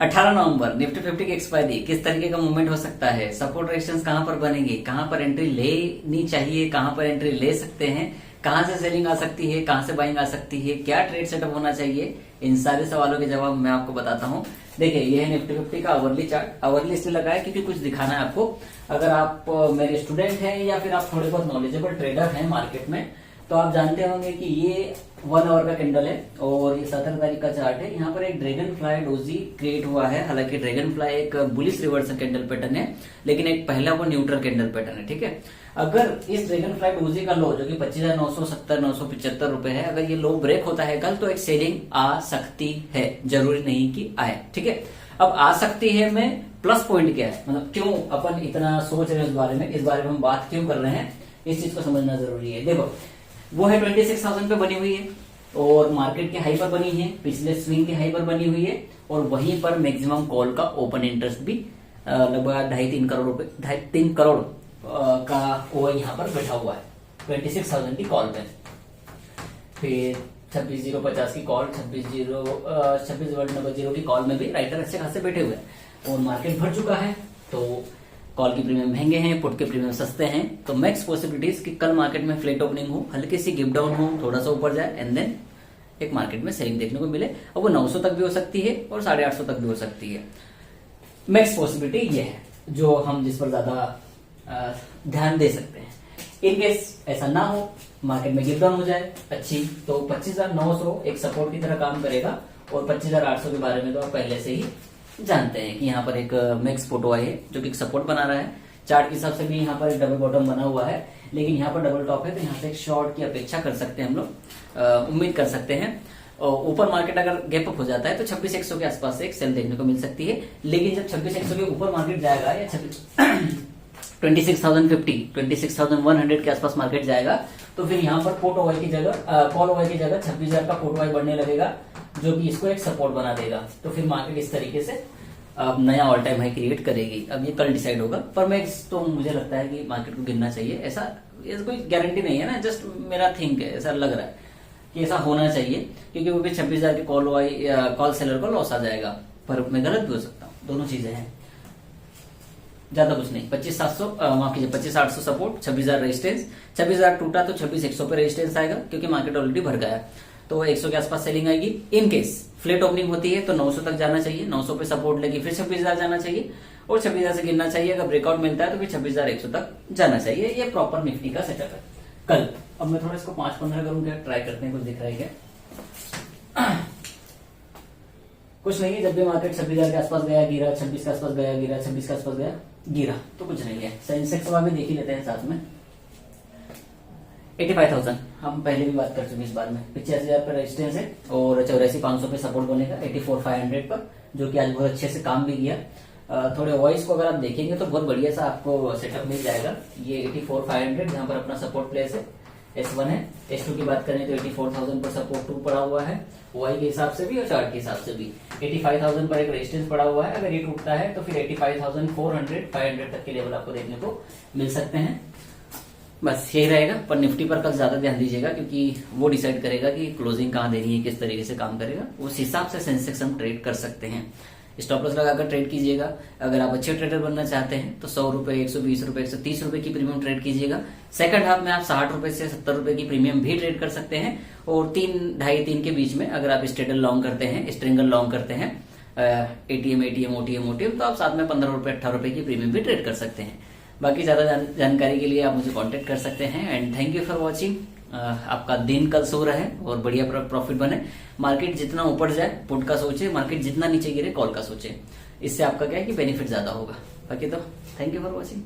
18 नवंबर Nifty 50 की expiry, किस तरीके का मूवमेंट हो सकता है, सपोर्ट रेजिस्टेंस कहां पर बनेंगे, कहां पर एंट्री लेनी चाहिए, कहां पर एंट्री ले सकते हैं, कहां से सेलिंग आ सकती है, कहां से बाइंग आ सकती है, क्या ट्रेड सेटअप होना चाहिए, इन सारे सवालों के जवाब मैं आपको बताता हूं। देखिए ये है निफ्टी 50 का आवरली चार्ट। आवरली इसलिए लगा है क्योंकि कुछ दिखाना है आपको। अगर आप मेरे स्टूडेंट हैं या फिर आप थोड़े बहुत नॉलेजेबल ट्रेडर हैं मार्केट में, तो आप जानते होंगे कि ये 1 आवर का कैंडल है और ये 17 तारीख का चार्ट है। यहाँ पर एक ड्रैगन फ्लाई डोजी क्रिएट हुआ है। हालांकि ड्रैगन फ्लाई एक बुलिश रिवर्सल कैंडल पैटर्न है, लेकिन एक पहला वो न्यूट्रल कैंडल पैटर्न है। ठीक है, अगर इस ड्रैगन फ्लाई डोजी का लो जो कि 25,970-975 रुपए है, अगर ये लो ब्रेक होता है कल, तो एक सेलिंग आ सकती है, जरूरी नहीं कि आए। ठीक है, अब आ सकती है में प्लस पॉइंट क्या है, मतलब क्यों अपन इतना सोच रहे हैं इस बारे में हम बात क्यों कर रहे हैं, इस चीज को समझना जरूरी है। देखो वो है 26,000 पे बनी हुई है और मार्केट के हाई पर बनी है, पिछले स्विंग के हाई पर बनी हुई है और वहीं पर मैक्सिमम कॉल का ओपन इंटरेस्ट भी लगभग 2.5-3 करोड़ रुपए, 2.5-3 करोड़ का वो यहाँ पर बैठा हुआ है 26,000 की कॉल पे। फिर 26,050 की कॉल, 26,090 की कॉल में भी राइटर अच्छे खासे बैठे हुए हैं और मार्केट भर चुका है। तो कॉल की प्रीमियम महंगे हैं, पुट के प्रीमियम सस्ते हैं, तो मैक्स पॉसिबिलिटीज कि कल मार्केट में फ्लैट ओपनिंग हो, हल्की सी गिव डाउन हो, थोड़ा सा ऊपर जाए एंड देन एक मार्केट में सेलिंग देखने को मिले। और वो 900 तक भी हो सकती है और 850 तक भी हो सकती है। मैक्स पॉसिबिलिटी ये है जो हम जिस पर ज्यादा ध्यान दे सकते हैं। इन केस ऐसा ना हो, मार्केट में गिव डाउन हो जाए अच्छी, तो 25,900 एक सपोर्ट की तरह काम करेगा और 25,800 के बारे में तो आप पहले से ही जानते हैं कि यहाँ पर एक मैक्स फोटो आई है जो कि एक सपोर्ट बना रहा है। चार्ट के हिसाब से भी यहाँ पर एक डबल बॉटम बना हुआ है, लेकिन यहाँ पर डबल टॉप है, तो यहाँ से एक शॉर्ट की अपेक्षा कर सकते हैं हम लोग, उम्मीद कर सकते हैं। ऊपर मार्केट अगर गैप अप हो जाता है तो 26,100 के आसपास से एक सेल देखने को मिल सकती है। लेकिन जब 26,100 के ऊपर मार्केट जाएगा या 26,050, 26,100 के आसपास मार्केट जाएगा, तो फिर यहाँ पर पोट ओवाई की जगह, कॉल ओवाई की जगह 26,000 का पोट ओवाई बढ़ने लगेगा, जो कि इसको एक सपोर्ट बना देगा। तो फिर मार्केट इस तरीके से नया ऑल टाइम हाई क्रिएट करेगी। अब ये कल डिसाइड होगा, पर मैं तो मुझे लगता है कि मार्केट को गिरना चाहिए। ऐसा कोई गारंटी नहीं है ना, जस्ट मेरा थिंक है, ऐसा लग रहा है कि ऐसा होना चाहिए, क्योंकि वो भी 26,000 की कॉल सेलर को लॉस आ जाएगा। पर मैं गलत भी हो सकता हूँ, दोनों चीजें हैं, ज्यादा कुछ नहीं। 25,700 माफ कीजिए 25,800 सपोर्ट, 26,000 रेजिस्टेंस। 26,000 टूटा तो 26,100 पे रेजिस्टेंस आएगा, क्योंकि मार्केट ऑलरेडी भर गया, तो 100 के आसपास सेलिंग आएगी। इन केस फ्लैट ओपनिंग होती है तो 900 तक जाना चाहिए, 900 पे सपोर्ट लेगी, फिर 26,000 जाना चाहिए और 26,000 से गिरना चाहिए। अगर ब्रेकआउट मिलता है तो फिर 26,100 तक जाना चाहिए। ये प्रॉपर निफ्टी का सेटअप है कल। अब मैं थोड़ा इसको 5-15 करूंगा, ट्राई करते हैं, कुछ दिख रहा है क्या? कुछ नहीं है। जब भी मार्केट 26,000 के आसपास गया गिरा, 26 के आसपास गया गिरा, 26 के आसपास गया गिरा, तो कुछ नहीं है। सेंसेक्स भी देख ही लेते हैं साथ में। 85,000 हम पहले भी बात कर चुके इस बार में। 85,000 पर रेजिस्टेंस है और 84,500 पे सपोर्ट बनेगा 84,500 पर, जो कि आज बहुत अच्छे से काम भी किया। थोड़े वॉइस को अगर आप देखेंगे तो बहुत बढ़िया सा आपको सेटअप मिल जाएगा। ये 84,500 जहां पर अपना सपोर्ट प्लेस है, S1 है। S2 की बात करें तो 84,000 पर सपोर्ट 2 पड़ा हुआ है, वाई के हिसाब से भी और चार्ट के हिसाब से भी। 85,000 पर एक रेजिस्टेंस पड़ा हुआ है, अगर ये टूटता है तो फिर 85,400-500 तक के लेवल आपको देखने को मिल सकते हैं। बस यही रहेगा। पर निफ्टी पर कल ज्यादा ध्यान दीजिएगा, क्योंकि वो डिसाइड करेगा कि क्लोजिंग कहां देनी है, किस तरीके से काम करेगा, उस हिसाब से सेंसेक्स हम ट्रेड कर सकते हैं। स्टॉप लॉस लगाकर ट्रेड कीजिएगा। अगर आप अच्छे ट्रेडर बनना चाहते हैं तो 100 रुपए, 120 रुपए, 130 रुपए की प्रीमियम ट्रेड कीजिएगा। सेकंड हाफ में आप 60 रुपए से 70 रुपए की प्रीमियम भी ट्रेड कर सकते हैं। और 3-2.5-3 के बीच में अगर आप स्ट्रेडल लॉन्ग करते हैं, स्ट्रिंगल लॉन्ग करते हैं, एटीएम, ओटीएम, तो आप साथ में 15 रुपए, 18 रुपए की प्रीमियम भी ट्रेड कर सकते हैं। बाकी ज्यादा जानकारी के लिए आप मुझे कांटेक्ट कर सकते हैं। And thank you for watching. आपका दिन कल सो रहे और बढ़िया प्रॉफिट बने। मार्केट जितना ऊपर जाए पुट का सोचे, मार्केट जितना नीचे गिरे कॉल का सोचे। इससे आपका क्या है कि बेनिफिट ज्यादा होगा। बाकी तो थैंक यू फॉर वॉचिंग।